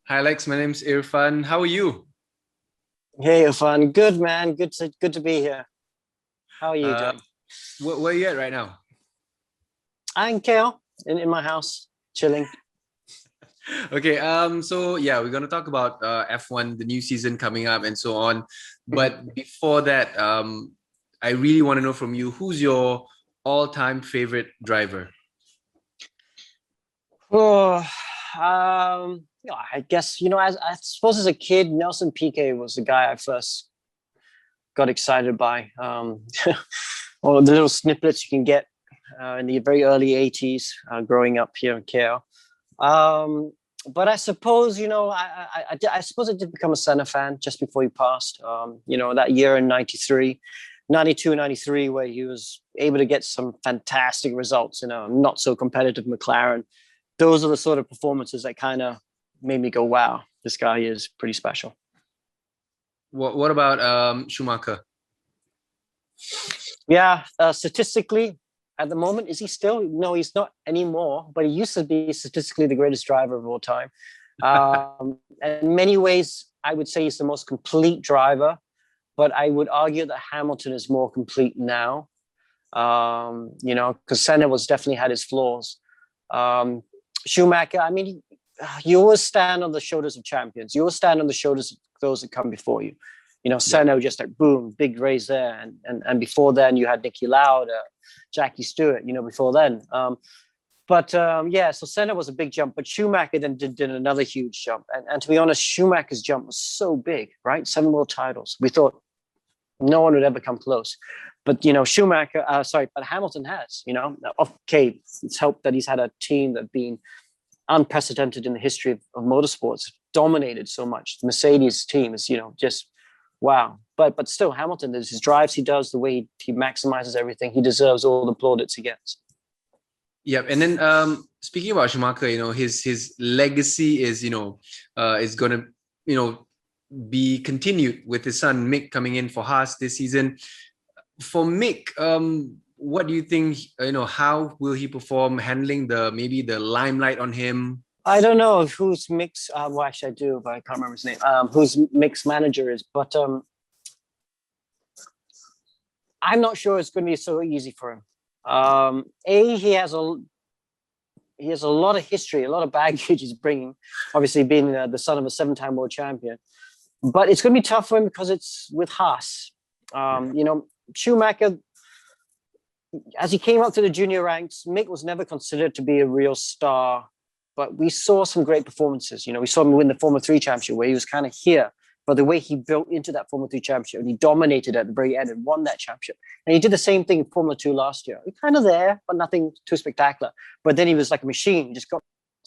Hi Alex, my name's Irfan. How are you? Hey, Irfan. Good man. Good to be here. How are you Uh, doing? where are you at right now? I'm in KL in my house, chilling. Okay, so yeah, we're gonna talk about F1, the new season coming up, and so on. Mhm. But before that, I really want to know from you who's your all-time favorite driver? Oh, I guess as I suppose as a kid, Nelson PK was the guy I first got excited by. Or the little snippets you can get in the very early '80s, growing up here in KL. But I suppose I suppose I did become a Senna fan just before he passed. That year in '93, '92, '93, where he was able to get some fantastic results in a not so competitive McLaren. Those are the sort of performances that kind of made me go, "Wow, this guy is pretty special." What about Schumacher? Yeah, statistically, at the moment, is he still? No, he's not anymore. But he used to be statistically the greatest driver of all time. In many ways, I would say he's the most complete driver. But I would argue that Hamilton is more complete now. Because Senna was definitely had his flaws. Um, Schumacher, I mean, you always stand on the shoulders of champions. You always stand on the shoulders of those that come before you. Yeah. Senna just like boom, big race there, and before then you had Nicky Lauda, Jackie Stewart. Before then. Yeah, so Senna was a big jump, but Schumacher then did another huge jump. And to be honest, Schumacher's jump was so big, right? 7 world titles. We thought no one would ever come close. But but Hamilton has. Okay, it's helped that he's had a team that been unprecedented in the history of motorsports, dominated so much. The Mercedes team is, just wow. But still, Hamilton, there's his drives he does, the way he maximizes everything. He deserves all the plaudits he gets. Yep. And then speaking about Schumacher, his legacy is gonna, you know, be continued with his son Mick coming in for Haas this season. For Mick, what do you think? How will he perform handling the maybe the limelight on him? I don't know who's mix. Well, actually, I do, but I can't remember his name. Who's mix manager is, but I'm not sure it's going to be so easy for him. He has a lot of history, a lot of baggage he's bringing. Obviously, being the son of a seven-time world champion, but it's going to be tough for him because it's with Haas. Schumacher, as he came up to the junior ranks, Mick was never considered to be a real star, but we saw some great performances. We saw him win the Formula 3 championship where he was kind of here, but the way he built into that Formula 3 championship and he dominated at the very end and won that championship. And he did the same thing in Formula 2 last year. He kind of there, but nothing too spectacular. But then he was like a machine. He just got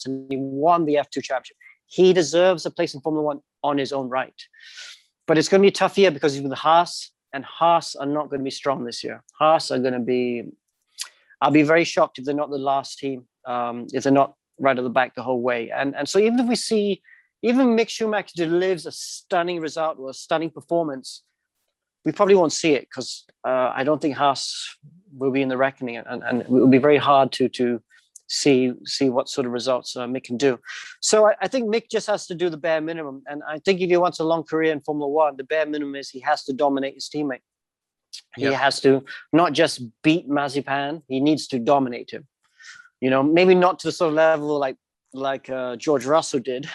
and he won the F2 championship. He deserves a place in Formula 1 on his own right. But it's going to be a tough year because he's with Haas, and Haas are not going to be strong this year. Haas are going to be, I'll be very shocked if they're not the last team, if they're not right at the back the whole way. And so even if we see, even Mick Schumacher delivers a stunning result or a stunning performance, we probably won't see it because I don't think Haas will be in the reckoning, and it will be very hard to see what sort of results Mick can do. So I think Mick just has to do the bare minimum, and I think if he wants a long career in Formula One, the bare minimum is he has to dominate his teammate. He Yep. has to not just beat Mazepan, he needs to dominate him. Maybe not to the sort of level like George Russell did.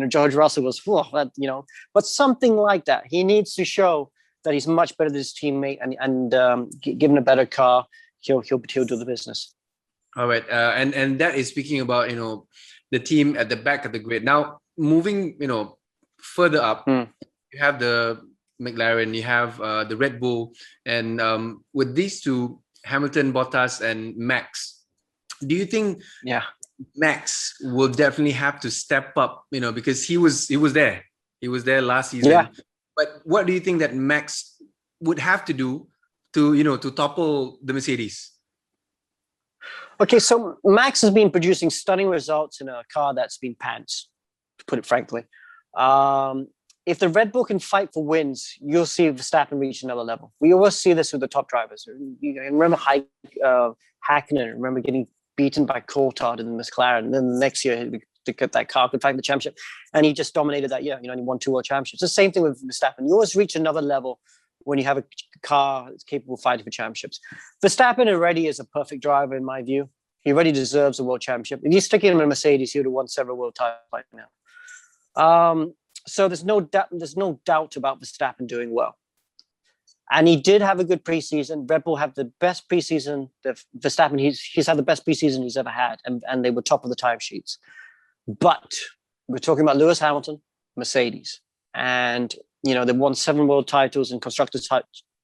George Russell was, but something like that. He needs to show that he's much better than his teammate, and given a better car, he'll do the business. All right, and that is speaking about the team at the back of the grid. Now moving further up, Mm. you have the McLaren, you have the Red Bull, and with these two, Hamilton, Bottas, and Max. Do you think Yeah. Max will definitely have to step up? Because he was there last Yeah. season. But what do you think that Max would have to do to topple the Mercedes? Okay, so Max has been producing stunning results in a car that's been pants, to put it frankly. If the Red Bull can fight for wins, you'll see Verstappen reach another level. We always see this with the top drivers. Remember Hakkinen, remember getting beaten by Coulthard in the McLaren. And then the next year, get that car could fight the championship, and he just dominated that year. You know, he won 2 world championships. The same thing with Verstappen. You always reach another level when you have a car that's capable of fighting for championships. Verstappen already is a perfect driver in my view. He already deserves a world championship. If you stick him in a Mercedes, he would have won several world titles by now. So there's no doubt about Verstappen doing well. And he did have a good preseason. Red Bull have the best preseason. Verstappen, he's had the best preseason he's ever had, and they were top of the timesheets. But we're talking about Lewis Hamilton, Mercedes, and you know they've won 7 world titles and constructors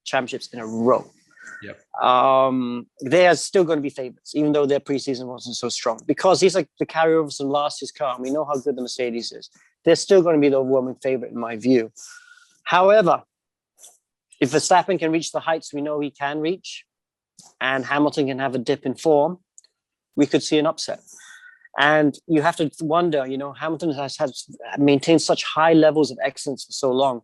championships in a row. Yep. They are still going to be favorites, even though their preseason wasn't so strong, because he's like the carryover from last year's car. And we know how good the Mercedes is. They're still going to be the overwhelming favorite in my view. However, if Verstappen can reach the heights we know he can reach, and Hamilton can have a dip in form, we could see an upset. And you have to wonder, you know, Hamilton has maintained such high levels of excellence for so long.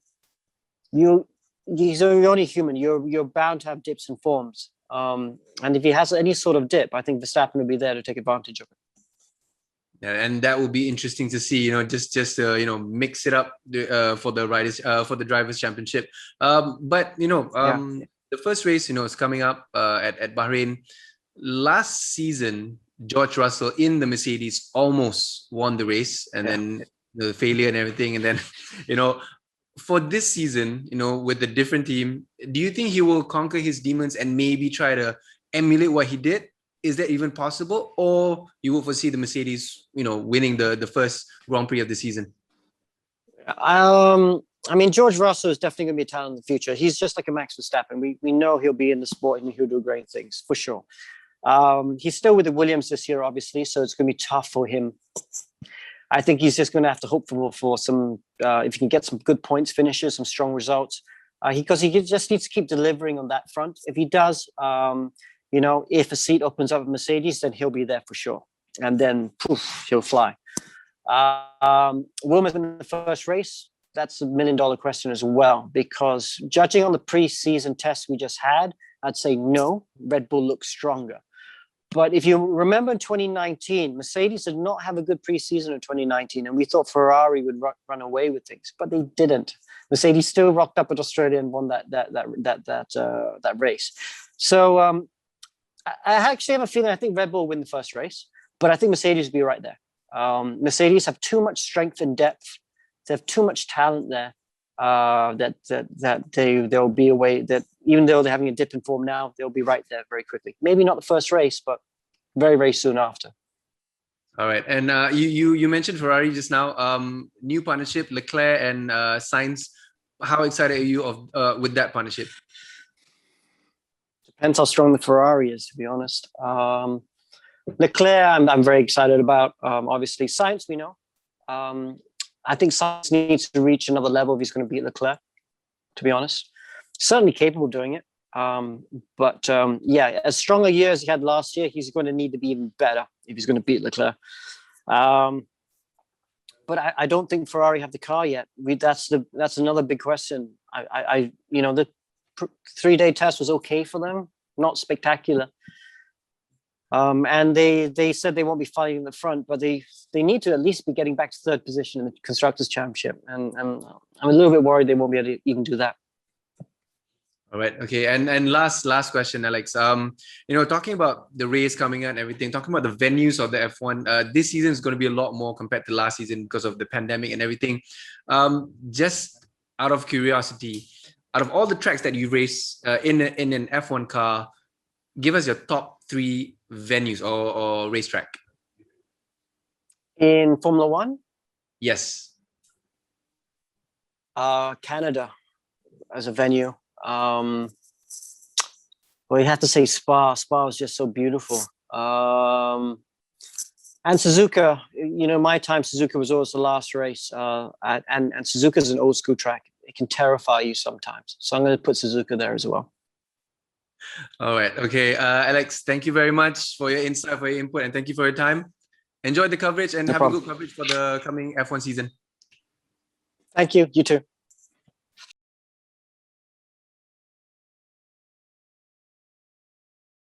He's only human. You're bound to have dips and forms. And if he has any sort of dip, I think Verstappen will be there to take advantage of it. Yeah, and that will be interesting to see. You know, just you know, mix it up for the riders for the drivers' championship. But you know, the first race, you know, is coming up at Bahrain. Last season, George Russell in the Mercedes almost won the race, and then the failure and everything, and then you know. For this season, you know, with the different team, do you think he will conquer his demons and maybe try to emulate what he did? Is that even possible? Or you will foresee the Mercedes, you know, winning the first Grand Prix of the season? I mean, George Russell is definitely going to be a talent in the future. He's just like a Max Verstappen. We know he'll be in the sport and he'll do great things, for sure. He's still with the Williams this year, obviously, so it's going to be tough for him. I think he's just going to have to hope for some, if he can get some good points finishes, some strong results, because he just needs to keep delivering on that front. If he does, you know, if a seat opens up at Mercedes, then he'll be there for sure. And then, poof, he'll fly. Will Smith win the first race? That's $1 million question as well, because judging on the pre-season test we just had, I'd say no, Red Bull looks stronger. But if you remember in 2019, Mercedes did not have a good preseason in 2019, and we thought Ferrari would run away with things, but they didn't. Mercedes still rocked up at Australia and won that race. So I actually have a feeling I think Red Bull will win the first race, but I think Mercedes will be right there. Mercedes have too much strength and depth. They have too much talent there. That there'll be a way that even though they're having a dip in form now, they'll be right there very quickly. Maybe not the first race, but very, very soon after. All right. And you mentioned Ferrari just now. New partnership, Leclerc and Sainz. How excited are you with that partnership? Depends how strong the Ferrari is, to be honest. Leclerc, I'm very excited about. Obviously, Sainz, we know. I think Sainz needs to reach another level if he's going to beat Leclerc, to be honest. Certainly capable of doing it. But as strong a year as he had last year, he's going to need to be even better if he's going to beat Leclerc. But I don't think Ferrari have the car yet. That's another big question. You know, the 3-day test was okay for them, not spectacular. And they said they won't be fighting in the front, but they need to at least be getting back to 3rd position in the Constructors' Championship. And I'm a little bit worried they won't be able to even do that. All right. Okay. And last question, Alex. You know, talking about the race coming out and everything, talking about the venues of the F1, this season is going to be a lot more compared to last season because of the pandemic and everything. Just out of curiosity, out of all the tracks that you race in an F1 car, give us your top 3 venues or racetrack. In Formula One? Yes. Canada as a venue. Well, you have to say Spa. Spa was just so beautiful. And Suzuka, you know, my time, Suzuka was always the last race. And Suzuka is an old school track. It can terrify you sometimes. So I'm going to put Suzuka there as well. All right. Okay. Alex, thank you very much for your insight, for your input, and thank you for your time. Enjoy the coverage and have a good coverage for the coming F1 season. Thank you. You too.